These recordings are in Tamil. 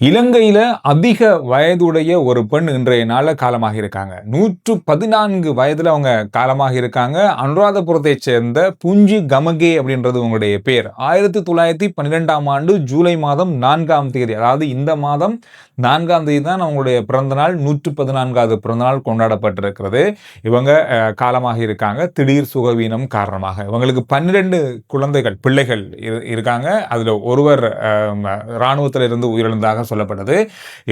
இலங்கையில அதிக வயதுடைய ஒரு பெண் இன்றைய நாள்ல காலமாகி இருக்காங்க. 114 வயதுல அவங்க காலமாகி இருக்காங்க. அனுராதபுரத்தைச் சேர்ந்த புஞ்சி கமகே அப்படின்றது உங்களுடைய பேர். 1912ஆம் ஆண்டு ஜூலை மாதம் 4ஆம் தேதி, அதாவது இந்த மாதம் 4ஆம் தேதி தான் அவங்களுடைய பிறந்த நாள், 114வது பிறந்த நாள் கொண்டாடப்பட்டிருக்கிறது. இவங்க காலமாகி இருக்காங்க திடீர் சுகவீனம் காரணமாக. இவங்களுக்கு 12 குழந்தைகள், பிள்ளைகள் இருக்காங்க. அதுல ஒருவர் இராணுவத்தில் இருந்து உயிரிழந்ததாக சொல்லப்பட்டது.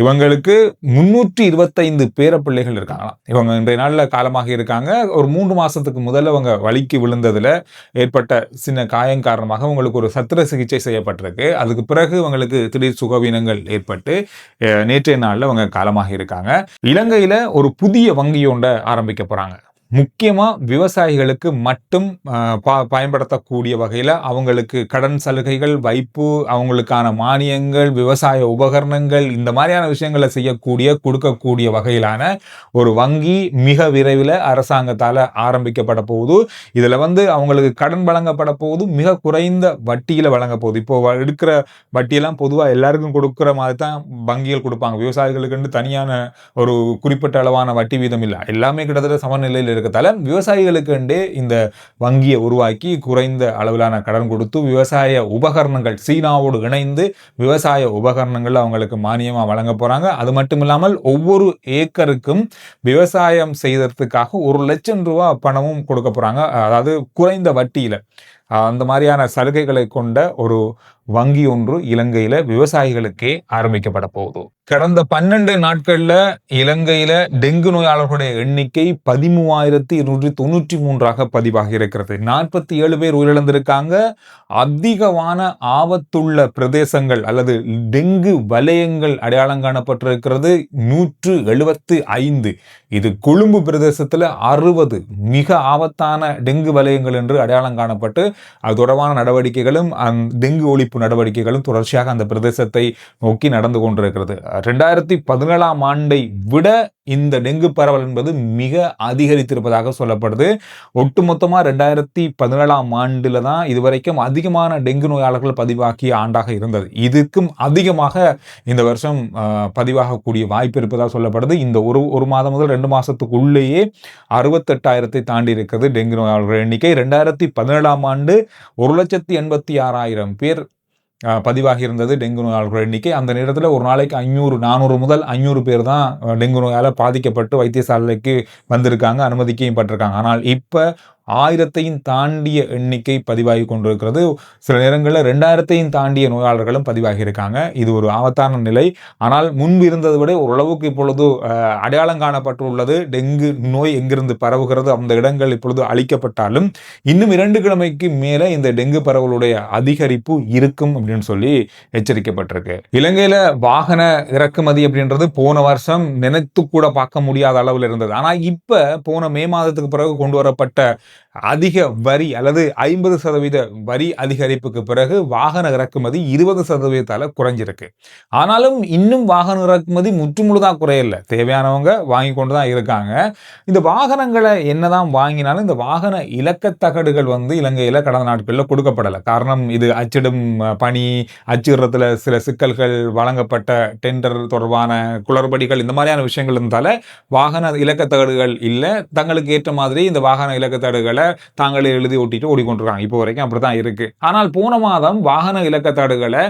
இவங்களுக்கு 325 பேர பிள்ளைகள் இருக்காங்களாம். இவங்க இன்றைய நாள்ல காலமாக இருக்காங்க. ஒரு 3 மாசத்துக்கு முதல்ல அவங்க வலிக்கு விழுந்ததுல ஏற்பட்ட சின்ன காயம் காரணமாக உங்களுக்கு ஒரு சத்திர சிகிச்சை செய்யப்பட்டிருக்கு. அதுக்கு பிறகு இவங்களுக்கு திடீர் சுகவீனங்கள் ஏற்பட்டு நேற்றைய நாள்ல அவங்க காலமாக இருக்காங்க. இலங்கையில ஒரு புதிய வங்கி ஒன்றை ஆரம்பிக்க போறாங்க. முக்கியமா விவசாயிகளுக்கு மட்டும் பயன்படுத்தக்கூடிய வகையில அவங்களுக்கு கடன் சலுகைகள், வைப்பு, அவங்களுக்கான மானியங்கள், விவசாய உபகரணங்கள், இந்த மாதிரியான விஷயங்களை கொடுக்கக்கூடிய வகையிலான ஒரு வங்கி மிக விரைவில் அரசாங்கத்தால ஆரம்பிக்கப்பட போகுது. இதுல அவங்களுக்கு கடன் வழங்கப்பட போகுது, மிக குறைந்த வட்டியில வழங்க போகுது. இப்போ எடுக்கிற வட்டியெல்லாம் பொதுவா எல்லாருக்கும் கொடுக்கிற மாதிரி தான் வங்கிகள் கொடுப்பாங்க. விவசாயிகளுக்கு தனியான ஒரு குறிப்பிட்ட அளவான வட்டி வீதம் இல்லை, எல்லாமே கிட்டத்தட்ட சமநிலையில் இருக்கத்தால விவசாயிகளுக்கு இந்த வங்கியை உருவாக்கி குறைந்த அளவிலான கடன் கொடுத்து விவசாய உபகரணங்கள், சீனாவோடு இணைந்து விவசாய உபகரணங்கள் அவங்களுக்கு மானியமா வழங்க போறாங்க. அது மட்டும் இல்லாமல் ஒவ்வொரு ஏக்கருக்கும் விவசாயம் செய்ததுக்காக 1 லட்சம் ரூபாய் பணமும் கொடுக்க போறாங்க. அதாவது குறைந்த வட்டியில அந்த மாதிரியான சலுகைகளை கொண்ட ஒரு வங்கி ஒன்று இலங்கையில விவசாயிகளுக்கே ஆரம்பிக்கப்பட போகுது. கடந்த 12 நாட்கள்ல இலங்கையில டெங்கு நோயாளர்களுடைய எண்ணிக்கை 13,293 பதிவாகி இருக்கிறது. 47 பேர் உயிரிழந்திருக்காங்க. அதிகமான ஆபத்துள்ள பிரதேசங்கள் அல்லது டெங்கு வலயங்கள் அடையாளம் காணப்பட்டிருக்கிறது 175. இது கொழும்பு பிரதேசத்துல 60 மிக ஆபத்தான டெங்கு வலயங்கள் என்று அடையாளம் காணப்பட்டு அது தொடர்பான நடவடிக்கைகளும் டெங்கு ஒழிப்பு நடவடிக்கைகளும் தொடர்ச்சியாக அந்த பிரதேசத்தை நோக்கி நடந்து கொண்டிருக்கிறது. 2017ஆம் ஆண்டை விட இந்த டெங்கு பரவல் என்பது மிக அதிகரித்திருப்பதாக சொல்லப்படுது. ஒட்டுமொத்தமா 2017ஆம் ஆண்டுல தான் இதுவரைக்கும் அதிகமான டெங்கு நோயாளர்கள் பதிவாகிய ஆண்டாக இருந்தது. இதுக்கும் அதிகமாக இந்த வருஷம் பதிவாகக்கூடிய வாய்ப்பு இருப்பதாக சொல்லப்படுது. இந்த ஒரு மாதம் முதல் 2 மாசத்துக்குள்ளேயே 68,000 தாண்டி இருக்கிறது டெங்கு நோயாளர்கள் எண்ணிக்கை. 2017ஆம் ஆண்டு 1,86,000 பேர் பதிவாகி இருந்தது டெங்கு நோயாளர்கள் எண்ணிக்கை. அந்த நேரத்தில் ஒரு நாளைக்கு 400 முதல் 500 பேர் தான் டெங்கு நோயால் பாதிக்கப்பட்டு வைத்தியசாலைக்கு வந்திருக்காங்க, அனுமதிக்கையும் பட்டிருக்காங்க. ஆனால் இப்போ 1000ஐயும் தாண்டிய எண்ணிக்கை பதிவாகி கொண்டிருக்கிறது. சில நேரங்களில் 2000ஐயும் தாண்டிய நோயாளர்களும் பதிவாகி இருக்காங்க. இது ஒரு ஆபத்தான நிலை. ஆனால் முன்பு இருந்ததை விட ஓரளவுக்கு இப்பொழுது அடையாளம் காணப்பட்டுள்ளது. டெங்கு நோய் எங்கிருந்து பரவுகிறது, அந்த இடங்கள் இப்பொழுது அழிக்கப்பட்டாலும் இன்னும் 2 கிழமைக்கு மேல இந்த டெங்கு பரவலுடைய அதிகரிப்பு இருக்கும் அப்படின்னு சொல்லி எச்சரிக்கப்பட்டிருக்கு. இலங்கையில வாகன இறக்குமதி அப்படின்றது போன வருஷம் நினைத்து கூட பார்க்க முடியாத அளவில் இருந்தது. ஆனா இப்ப போன மே மாதத்துக்கு பிறகு கொண்டு வரப்பட்ட அதிக வரி அல்லது 50% வரி அதிகரிப்புக்கு பிறகு வாகன இறக்குமதி 20% குறைஞ்சிருக்கு. ஆனாலும் இன்னும் வாகன இறக்குமதி முற்றுமுழுதாக குறையல. தேவையானவங்க வாங்கி கொண்டுதான் இருக்காங்க. இந்த வாகனங்களை என்னதான் வாங்கினாலும் இந்த வாகன இலக்கத்தகடுகள் இலங்கையில கடந்த நாட்களில் கொடுக்கப்படலை. காரணம், இது அச்சிடும் பணி, அச்சிடுறதுல சில சிக்கல்கள், வழங்கப்பட்ட டெண்டர் தொடர்பான குளறுபடிகள், இந்த மாதிரியான விஷயங்கள் இருந்தால வாகன இலக்கத்தகடுகள் இல்லை. தங்களுக்கு ஏற்ற மாதிரி இந்த வாகன இலக்கத்தகடுகளை தாங்களே எழுதி ஒட்டிட்டு ஓடிக்கொண்டிருக்காங்க. இப்போ வரைக்கும் அப்படித்தான் இருக்கு. ஆனால் போன மாதம் வாகன இலக்கத்தகடுகளை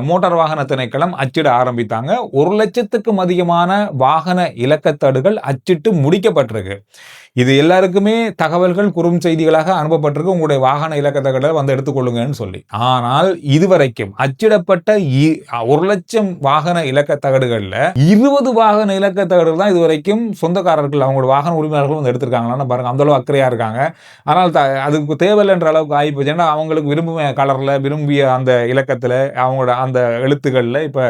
மோட்டார் வாகன திணைக்களம் அச்சிட ஆரம்பித்தாங்க. 1 லட்சத்துக்கும் அதிகமான வாகன இலக்கத்தகடுகள் அச்சிட்டு முடிக்கப்பட்டிருக்கு. இது எல்லாருக்குமே தகவல்கள் குறுஞ்செய்திகளாக அனுப்பப்பட்டிருக்கு, உங்களுடைய வாகன இலக்கத்தகடை எடுத்துக்கொள்ளுங்கன்னு சொல்லி. ஆனால் இதுவரைக்கும் அச்சிடப்பட்ட 1 லட்சம் வாகன இலக்கத்தகடுகள்ல 20 வாகன இலக்கத்தகடுகள் தான் இதுவரைக்கும் சொந்தக்காரர்கள், அவங்களோட வாகன உரிமையாளர்கள் எடுத்திருக்காங்களான்னு பாருங்க. அந்த அளவு அக்கறையா இருக்காங்க. ஆனால் அதுக்கு தேவையில்லைன்ற அளவுக்கு ஆகிப்போச்சு. ஏன்னா அவங்களுக்கு விரும்பிய கலர்ல, விரும்பிய அந்த இலக்கத்துல, அவங்களோட அந்த எழுத்துக்கள்ல இப்ப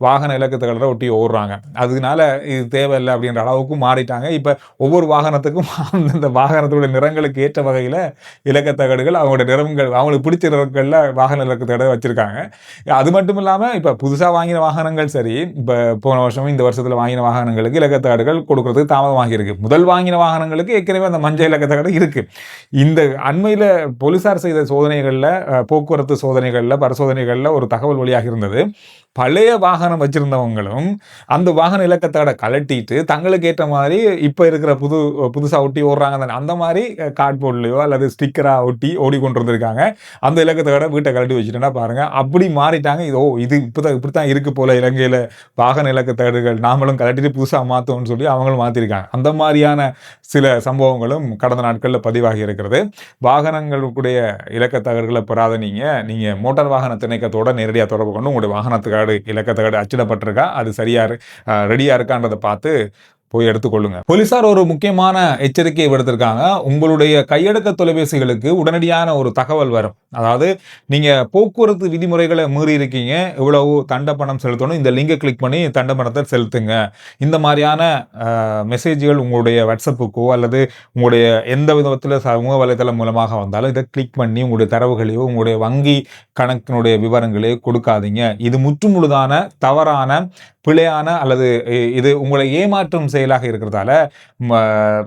வாகன இலக்கத்தகடை ஒட்டி ஓடுறாங்க. அதனால இது தேவையில்லை அப்படின்ற அளவுக்கு மாறிட்டாங்க. இப்ப ஒவ்வொரு வாகனத்துக்கும் அந்தந்த வாகனத்துடைய நிறங்களுக்கு ஏற்ற வகையில இலக்கத்தகடுகள், அவங்களோட நிறங்கள், அவங்களுக்கு பிடிச்ச நிறங்கள்ல வாகன இலக்கத்தகடை வச்சிருக்காங்க. அது மட்டும் இல்லாம இப்ப புதுசா வாங்கின வாகனங்கள் சரி, இப்ப போன வருஷமும் இந்த வருஷத்துல வாங்கின வாகனங்களுக்கு இலக்கத்தகடுகள் கொடுக்கறதுக்கு தாமதமாகி இருக்கு. முதல் வாங்கின வாகனங்களுக்கு ஏற்கனவே அந்த மஞ்சள் இலக்கத்தகடு இருக்கு. இந்த அண்மையில போலீசார் செய்த சோதனைகள்ல, போக்குவரத்து சோதனைகள்ல, பரிசோதனைகள்ல ஒரு தகவல் வெளியாக இருந்தது. பழைய வாகனம் வச்சிருந்தவங்களும் அந்த வாகன இலக்கத்தோட கலட்டிட்டு தங்களுக்கு ஏற்ற மாதிரி இப்ப இருக்கிற புதுசா ஒட்டி ஓடுறாங்க அந்த மாதிரி கார்ட்போர்ட்லயோ அல்லது ஸ்டிக்கரா ஒட்டி ஓடிக்கொண்டு இருந்திருக்காங்க. அந்த இலக்கத்தோட வீட்டை கலட்டி வச்சுட்டா பாருங்க, அப்படி மாறிட்டாங்க. இது இப்படித்தான் இருக்கு போல இலங்கையில வாகன இலக்கத்தேடுகள், நாமளும் கலட்டிட்டு புதுசா மாத்தோம்னு சொல்லி அவங்களும் மாத்திருக்காங்க. அந்த மாதிரியான சில சம்பவங்களும் கடந்த நாட்கள்ல பதிவாகி இருக்கிறது. வாகனங்களுடைய இலக்கத்தகடுகளை பெறாத நீங்க மோட்டார் வாகன திணைக்கத்தோட நேரடியாக தொடர்பு கொண்டு உங்களுடைய வாகனத்துக்காடு இலக்கத்தகடு அச்சிடப்பட்டிருக்கா, அது சரியா ரெடியா இருக்கான்றதை பார்த்து போய் எடுத்துக்கொள்ளுங்க. போலீசார் ஒரு முக்கியமான எச்சரிக்கையை விடுத்திருக்காங்க. உங்களுடைய கையடக்க தொலைபேசிகளுக்கு உடனடியான ஒரு தகவல் வரும். அதாவது நீங்க போக்குவரத்து விதிமுறைகளை மீறி இருக்கீங்க, இவ்வளவு தண்ட பணம் செலுத்தணும், இந்த லிங்கை கிளிக் பண்ணி தண்ட பணத்தை செலுத்துங்க, இந்த மாதிரியான மெசேஜ்கள் உங்களுடைய வாட்ஸ்அப்புக்கோ அல்லது உங்களுடைய எந்த விதத்தில் சமூக வலைதளம் மூலமாக வந்தாலும் இதை கிளிக் பண்ணி உங்களுடைய தரவுகளையோ உங்களுடைய வங்கி கணக்கினுடைய விவரங்களையோ கொடுக்காதீங்க. இது முற்றுமுழுதான தவறான பிழையான அல்லது இது உங்களை ஏமாற்றும் செயலாக இருக்கிறதால,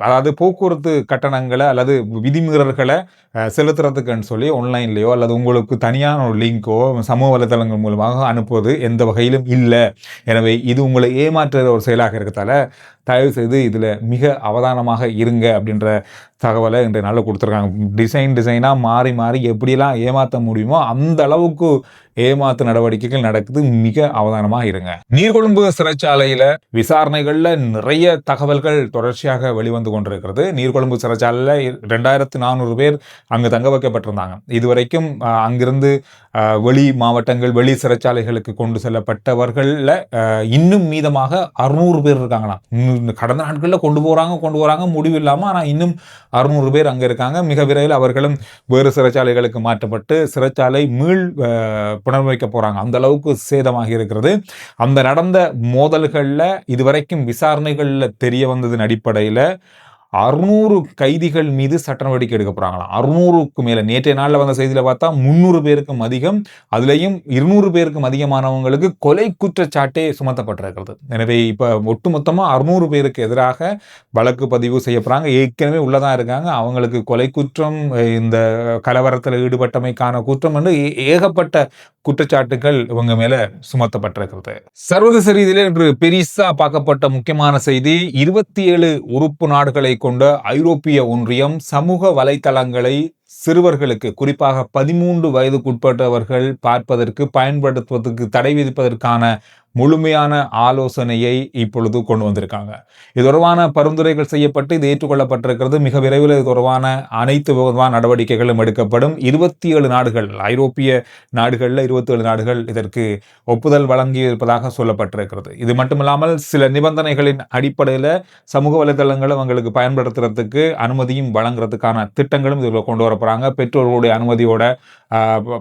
அதாவது போக்குவரத்து கட்டணங்களை அல்லது விதிமீறல்களை செலுத்துறதுக்குன்னு சொல்லி ஆன்லைன்லையோ அல்லது உங்களுக்கு தனியான ஒரு லிங்கோ சமூக வலைதளங்கள் மூலமாக அனுப்புவது எந்த வகையிலும் இல்லை. எனவே இது உங்களை ஏமாற்றுற ஒரு செயலாக இருக்கிறதால தயவு செய்து இதில் மிக அவதானமாக இருங்க அப்படின்ற தகவலை இன்றைய நாளில் கொடுத்துருக்காங்க. டிசைனாக மாறி மாறி எப்படியெல்லாம் ஏமாற்ற முடியுமோ அந்த அளவுக்கு ஏமாத்து நடவடிக்கைகள் நடக்குது. மிக அவதானமாக இருங்க. நீர்கொழும்பு சிறைச்சாலையில விசாரணைகள்ல நிறைய தகவல்கள் தொடர்ச்சியாக வெளிவந்து கொண்டிருக்கிறது. நீர்கொழும்பு சிறைச்சாலையில 2400 பேர் அங்கு தங்க வைக்கப்பட்டிருந்தாங்க. இதுவரைக்கும் அங்கிருந்து வெளி மாவட்டங்கள் வெளி சிறைச்சாலைகளுக்கு கொண்டு செல்லப்பட்டவர்கள்ல இன்னும் மீதமாக 600 பேர் இருக்காங்களாம். கடந்த நாட்களில் கொண்டு போறாங்க முடிவு இல்லாம. ஆனா இன்னும் 600 பேர் அங்க இருக்காங்க. மிக விரைவில் அவர்களும் வேறு சிறைச்சாலைகளுக்கு மாற்றப்பட்டு சிறைச்சாலை புனர்வைக்க போறாங்க. அந்த அளவுக்கு சேதமாக இருக்கிறது. அந்த நடந்த மோதல்கள்ல இதுவரைக்கும் விசாரணைகள்ல தெரிய வந்ததன் அடிப்படையில 600 கைதிகள் மீது சட்ட நடவடிக்கை எடுக்க போறாங்களாம். 600க்கு மேல. நேற்றைய நாளில் வந்த செய்தியில பார்த்தா 300 பேருக்கும் அதிகம், அதுலயும் 200 பேருக்கும் அதிகமானவங்களுக்கு கொலை குற்றச்சாட்டே சுமத்தப்பட்டிருக்கிறது. எனவே இப்ப ஒட்டுமொத்தமா 600 பேருக்கு எதிராக வழக்கு பதிவு செய்யப்படுறாங்க. ஏற்கனவே உள்ளதான் இருக்காங்க. அவங்களுக்கு கொலை குற்றம், இந்த கலவரத்தில் ஈடுபட்டமைக்கான குற்றம் என்று ஏகப்பட்ட குற்றச்சாட்டுகள் இவங்க மேல சுமத்தப்பட்டிருக்கிறது. சர்வதேச ரீதியிலே இன்று பெரிசா பார்க்கப்பட்ட முக்கியமான செய்தி, 27 உறுப்பு நாடுகளை கொண்ட ஐரோப்பிய ஒன்றியம் சமூக வலைத்தளங்களை சிறுவர்களுக்கு, குறிப்பாக 13 வயதுக்குட்பட்டவர்கள் பார்ப்பதற்கு பயன்படுத்துவதற்கு தடை விதிப்பதற்கான முழுமையான ஆலோசனையை இப்பொழுது கொண்டு வந்திருக்காங்க. இது தொடர்பான பரிந்துரைகள் செய்யப்பட்டு இது ஏற்றுக்கொள்ளப்பட்டிருக்கிறது. மிக விரைவில் இது தொடர்பான அனைத்து விதமான நடவடிக்கைகளும் எடுக்கப்படும். 27 நாடுகள், ஐரோப்பிய நாடுகளில் 27 நாடுகள் இதற்கு ஒப்புதல் வழங்கி இருப்பதாக சொல்லப்பட்டிருக்கிறது. இது மட்டுமில்லாமல் சில நிபந்தனைகளின் அடிப்படையில் சமூக வலைதளங்களை அவங்களுக்கு பயன்படுத்துறதுக்கு அனுமதியும் வழங்குறதுக்கான திட்டங்களும் இதில் கொண்டு வரப்படுறாங்க. பெற்றோர்களுடைய அனுமதியோட,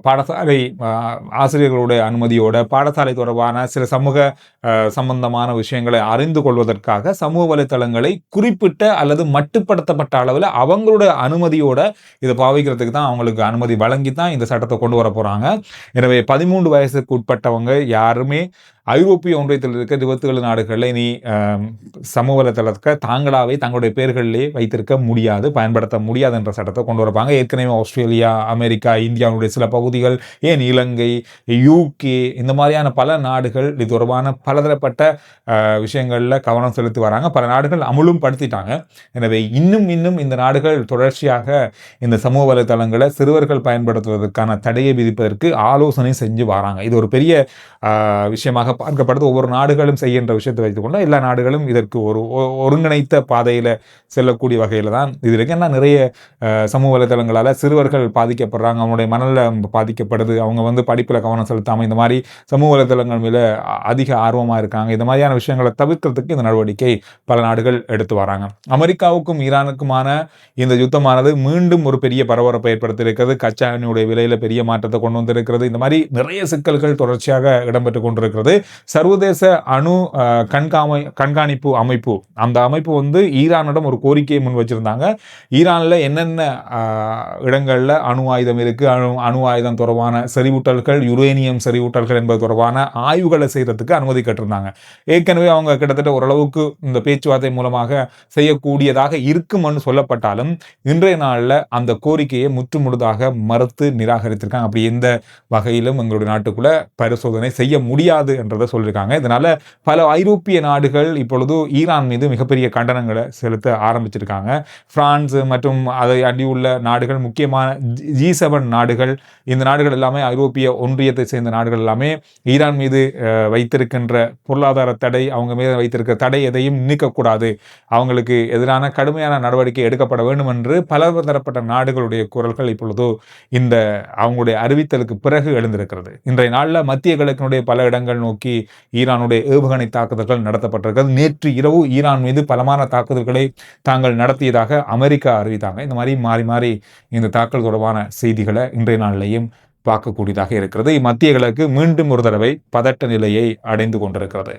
பாடசாலை ஆசிரியர்களுடைய அனுமதியோட, பாடசாலை தொடர்பான சில சமூக சம்பந்தமான விஷயங்களை அறிந்து கொள்வதற்காக சமூக வலைத்தளங்களை குறிப்பிட்ட அல்லது மட்டுப்படுத்தப்பட்ட அளவில் அவங்களோட அனுமதியோட இதை பாவிக்கிறதுக்கு தான் அவங்களுக்கு அனுமதி வழங்கி தான் இந்த சட்டத்தை கொண்டு வர போறாங்க. எனவே 13 வயசுக்கு உட்பட்டவங்க யாருமே ஐரோப்பிய ஒன்றியத்தில் இருக்க 27 நாடுகளில் இனி சமூக வலைத்தளத்தை தாங்களாவே தங்களுடைய பேர்களிலேயே வைத்திருக்க முடியாது, பயன்படுத்த முடியாது என்ற சட்டத்தை கொண்டு வரப்பாங்க. ஏற்கனவே ஆஸ்திரேலியா, அமெரிக்கா, இந்தியாவுடைய சில பகுதிகள், ஏன் இலங்கை, UK, இந்த மாதிரியான பல நாடுகள் இது தொடர்பான பலதரப்பட்ட விஷயங்களில் கவனம் செலுத்தி வராங்க. பல நாடுகள் அமுலும் படுத்திட்டாங்க. எனவே இன்னும் இந்த நாடுகள் தொடர்ச்சியாக இந்த சமூக வலைத்தளங்களை சிறுவர்கள் பயன்படுத்துவதற்கான தடையை விதிப்பதற்கு ஆலோசனை செஞ்சு வராங்க. இது ஒரு பெரிய விஷயமாக பார்க்கப்படுது. ஒவ்வொரு நாடுகளும் செய்கின்ற விஷயத்தை வைத்துக்கொண்டு எல்லா நாடுகளும் இதற்கு ஒரு ஒருங்கிணைத்த பாதையில் செல்லக்கூடிய வகையில் தான் இது இருக்கு. ஏன்னா நிறைய சமூக வலைதளங்களால் சிறுவர்கள் பாதிக்கப்படுறாங்க, அவங்களுடைய மனநலம் பாதிக்கப்படுது, அவங்க படிப்பில் கவனம் செலுத்தாமல் இந்த மாதிரி சமூக வலைதளங்கள் மேலே அதிக ஆர்வமாக இருக்காங்க. இந்த மாதிரியான விஷயங்களை தவிர்க்கிறதுக்கு இந்த நடவடிக்கை பல நாடுகள் எடுத்து வராங்க. அமெரிக்காவுக்கும் ஈரானுக்குமான இந்த யுத்தமானது மீண்டும் ஒரு பெரிய பரபரப்பை ஏற்படுத்தியிருக்கிறது. கச்சா எண்ணெயுடைய விலையில் பெரிய மாற்றத்தை கொண்டு வந்திருக்கிறது. இந்த மாதிரி நிறைய சிக்கல்கள் தொடர்ச்சியாக இடம்பெற்று கொண்டிருக்கிறது. சர்வதேச அணு கண்காணிப்பு அமைப்பு, அந்த அமைப்பு ஈரானிடம் ஒரு கோரிக்கையை முன் வச்சிருந்தாங்க. ஈரானில் என்னென்ன இடங்கள்ல அணு ஆயுதம் இருக்கு, மற்றும் அணு ஆயுதம் தொடர்பான செறிவூட்டல்கள், யுரேனியம் செறிவூட்டல்கள் என்பது தொடர்பான ஆய்வுகளை செய்யறதுக்கு அனுமதி கேட்டிருந்தாங்க. ஏற்கனவே அவங்க கிட்டத்தட்ட ஓரளவுக்கு இந்த பேச்சுவார்த்தை மூலமாக செய்யக்கூடியதாக இருக்கும்னு சொல்லப்பட்டாலும் இன்றைய நாளில் அந்த கோரிக்கையை முற்றுமுழுதாக மறுத்து நிராகரித்திருக்காங்க. அப்படி எந்த வகையிலும் எங்களுடைய நாட்டுக்குள்ள பரிசோதனை செய்ய முடியாது என்றதை சொல்லியிருக்காங்க. இதனால பல ஐரோப்பிய நாடுகள் இப்பொழுது ஈரான் மீது மிகப்பெரிய கண்டனங்களை செலுத்த ஆரம்பிச்சிருக்காங்க. பிரான்ஸ் மற்றும் அதை அண்டியுள்ள நாடுகள், முக்கியமான G7 நாடுகள், இந்த நாடுகள் எல்லாமே ஐரோப்பிய ஒன்றியத்தை சேர்ந்த நாடுகள் எல்லாமே ஈரான் மீது வைத்திருக்கின்ற பொருளாதார தடை, அவங்க மீது வைத்திருக்கிற தடை எதையும் நீக்கக்கூடாது, அவங்களுக்கு எதிரான கடுமையான நடவடிக்கை எடுக்கப்பட வேண்டும் என்று பலதரப்பட்ட நாடுகளுடைய குரல்கள் இப்பொழுது இந்த அவங்களுடைய அறிவித்தலுக்கு பிறகு எழுந்திருக்கிறது. இன்றைய நாளில் மத்திய கிழக்கினுடைய பல இடங்கள் நோக்கி ஈரானுடைய ஏவுகணை தாக்குதல்கள் நடத்தப்பட்டிருக்கிறது. நேற்று இரவு ஈரான் மீது பலமான தாக்குதல்களை தாங்கள் நடத்தியதாக அமெரிக்கா அறிவித்தாங்க. இந்த மாதிரி மாறி மாறி இந்த தாக்குதல் தொடர்பான செய்திகளை இன்றைய நாளிலேயும் பார்க்கக்கூடியதாக இருக்கிறது. மத்திய கிழக்கு மீண்டும் ஒரு தடவை பதட்ட நிலையை அடைந்து கொண்டிருக்கிறது.